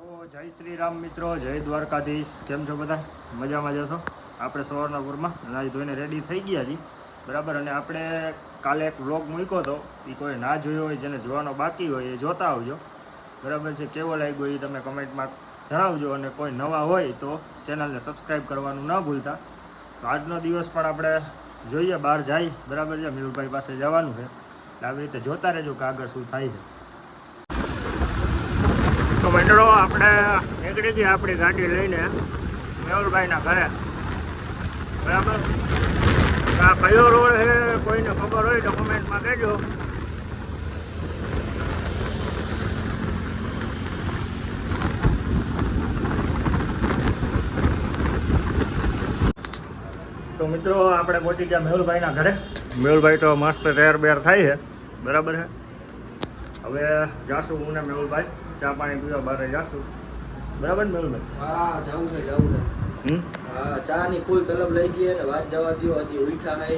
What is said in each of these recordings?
જય શ્રી રામ મિત્રો, જય દ્વારકાધીશ. કેમ છો બધા? મજામાં જશો? આપણે સવારના પૂરમાં નાહી ધોઈને રેડી થઈ ગયા છીએ, બરાબર. અને આપણે કાલે એક વ્લોગ મૂક્યો હતો, એ કોઈ ના જોયો હોય, જેને જોવાનો બાકી હોય એ જોતા આવજો, બરાબર છે. કેવો લાગ્યો એ તમે કમેન્ટમાં જણાવજો, અને કોઈ નવા હોય તો ચેનલને સબસ્ક્રાઈબ કરવાનું ન ભૂલતા. તો આજનો દિવસ પણ આપણે જોઈએ, બહાર જાય, બરાબર છે. મેહુલભાઈ પાસે જવાનું છે, આવી રીતે જોતા રહેજો કે આગળ શું થાય છે. તો મંડળો આપણે નીકળી ગયા આપણી ગાડી લઈને મેહુલભાઈના ઘરે, બરાબર. આ કયો રોડ છે કોઈને ખબર હોય તો કોમેન્ટમાં કહેજો. તો મિત્રો આપણે પહોંચી ગયા મેહુલભાઈના ઘરે. મેહુલભાઈ તો મસ્ત તૈયાર બેર થાય છે, બરાબર છે. હવે જાશું હું ને મેહુલભાઈ ચા પાણી પીવા બહાર જાશું, બરાબર ને મેહુલભાઈ? હા, જવું છે. હા, ચા ની ફૂલ તલબ લઈ ગઈ અને વાત જવા દો, હજી ઉઠા હે.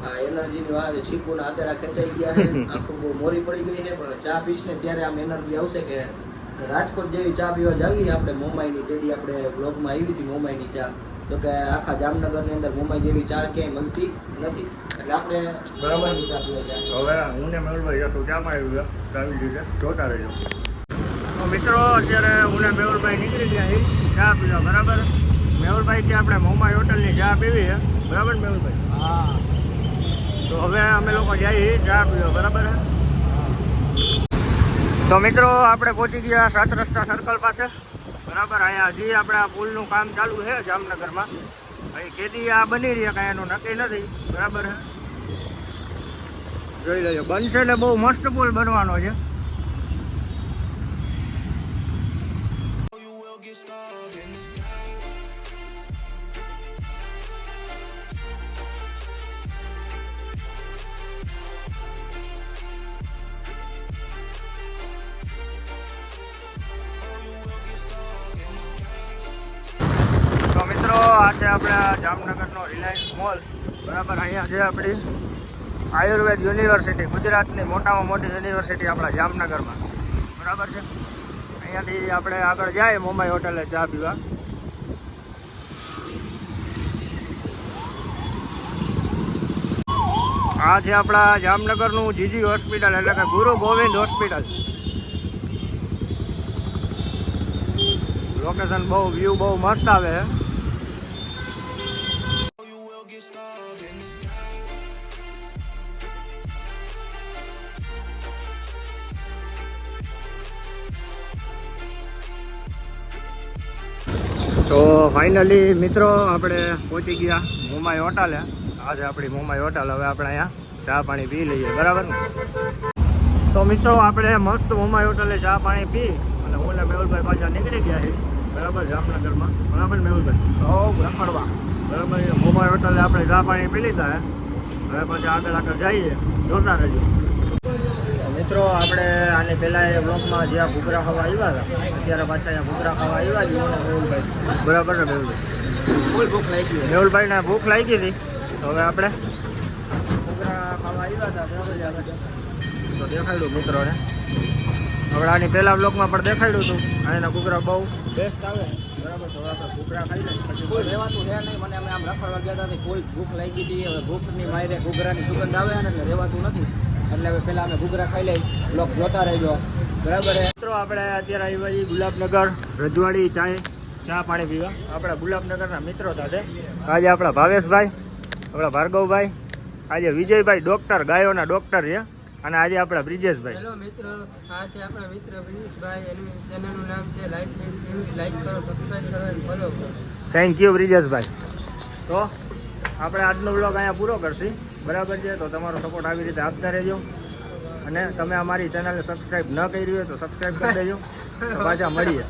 આ એનર્જી ની વાત, ચીકુના આતેડા ખેંચાઈ ગયા છે, આખું બહુ મોરી પડી ગઈ છે. પણ ચા પીશ ને ત્યારે આમ એનર્જી આવશે કે રાજકોટ જેવી ચા પીવા જાવી. આપણે મુંબઈની તેથી આપણે બ્લોગમાં આવી હતી મુંબઈની ચા, તો કે આખા જામનગરની અંદર મુંબઈ જેવી ચા ક્યાંય મળતી નથી, એટલે આપણે બરાબરની ચા પીવા જાય. હવે હું ને મેહુલભાઈ જશું ચા પાણી આવી રીતે જોતા રહેજો. તો મિત્રો અત્યારે હું ને મેહુલભાઈ નીકળી ગયા છીએ ચા પીવા, બરાબર. મેહુલભાઈ કે આપણે મોમાઈ હોટલની ચા પીવી છે, બરાબર મેહુલભાઈ? હા. તો હવે અમે લોકો જઈએ ચા પીવા, બરાબર. તો મિત્રો આપણે પહોંચી ગયા 7 રસ્તા સર્કલ પાસે, બરાબર. અહીંયા હજી આપણે આ પુલનું કામ ચાલુ છે જામનગરમાં. અહીં કેદી આ બની રહી કાંઈ એનું નક્કી નથી, બરાબર. જોઈ લેજો, બનશે એટલે બહુ મસ્ત પુલ બનવાનો છે. તો મિત્રો આ છે આપણા જામનગરનો રિલાયન્સ મોલ, બરાબર. અહીંયા છે આપણી આયુર્વેદ યુનિવર્સિટી, ગુજરાતની મોટામાં મોટી યુનિવર્સિટી આપણા જામનગરમાં, બરાબર છે. અહીંયાથી આપણે આગળ જાય મુંબઈ હોટલે ચા પીવા. આ છે આપણા જામનગરનું જીજી હોસ્પિટલ, એટલે કે ગુરુ ગોવિંદ હોસ્પિટલ. લોકેશન બહુ, વ્યૂ બહુ મસ્ત આવે છે. તો ફાઇનલી મિત્રો આપણે પહોંચી ગયા મુંબઈ હોટલે. આજે આપણી મુંબઈ હોટલ. હવે આપણે અહીંયા ચા પાણી પી લઈએ, બરાબર ને? તો મિત્રો આપણે મસ્ત મુંબઈ હોટલે ચા પાણી પી અને હું ને મેહુલભાઈ પાછા નીકળી ગયા છીએ, બરાબર, જામનગરમાં, બરાબર મેહુલભાઈ? રખડવા, બરાબર. મુંબઈ હોટલે આપણે ચા પાણી પી લીધા હે. હવે પછી આગળ જઈએ, જોતા રહેજો. મિત્રો આપણે આની પહેલાં એ બ્લોકમાં જ્યાં ઘૂઘરા ખાવા આવ્યા હતા, અત્યારે પાછા અહીંયા ઘૂઘરા ખાવા આવ્યા છીએ મેહુલભાઈ, બરાબર ને મેહુલભાઈ? ફૂલ ભૂખ લાગી ગઈ. મેહુલભાઈને ભૂખ લાગી હતી, તો હવે આપણે ઘૂઘરા ખાવા આવ્યા હતા, બરાબર છે. તો દેખાડ્યું મિત્રોને. હવે આની પહેલાં બ્લોકમાં પણ દેખાડ્યું હતું. આના ઘૂઘરા બહુ બેસ્ટ આવે, બરાબર. તો આપણે ઘૂઘરા ખાઈ લઈએ, પછી કોઈ રહેવાતું છે નહીં. મને અમે આમ રખડવા ગયા હતા, કોઈ ભૂખ લાગી હતી. હવે ભૂખની મારે ઘૂઘરાની સુગંધ આવે ને એટલે રહેવાતું નથી, એટલે હવે પહેલાં અમે ઘૂઘરા ખાઈ લઈ. બ્લોક જોતા રહેજો, બરાબર. મિત્રો આપણે અત્યારે આવ્યા છીએ ગુલાબનગર રજવાડી ચા પાણી પીવા, આપણા ગુલાબનગરના મિત્રો સાથે. આજે આપણા ભાવેશભાઈ, આપણા ભાર્ગવભાઈ, આજે વિજયભાઈ ડૉક્ટર, ગાયોના ડૉક્ટર છે, અને આજે આપણા બ્રિજેશભાઈ. હેલો મિત્રો, આ છે આપણા મિત્ર બ્રિજેશભાઈ. એનું ચેનલનું નામ છે લાઈક કરો, સબસ્ક્રાઈબ કરો અને ફોલો કરો. Thank you Brijeshbhai. તો આપણે આજનો બ્લોગ અહીંયા પૂરો કરશી, બરાબર છે. તો તમારો સપોર્ટ આવી રીતે આપતા રહેજો, અને તમે અમારી ચેનલને સબસ્ક્રાઈબ ન કરી હોય તો સબસ્ક્રાઈબ કરી દેજો. પાછા મળીએ.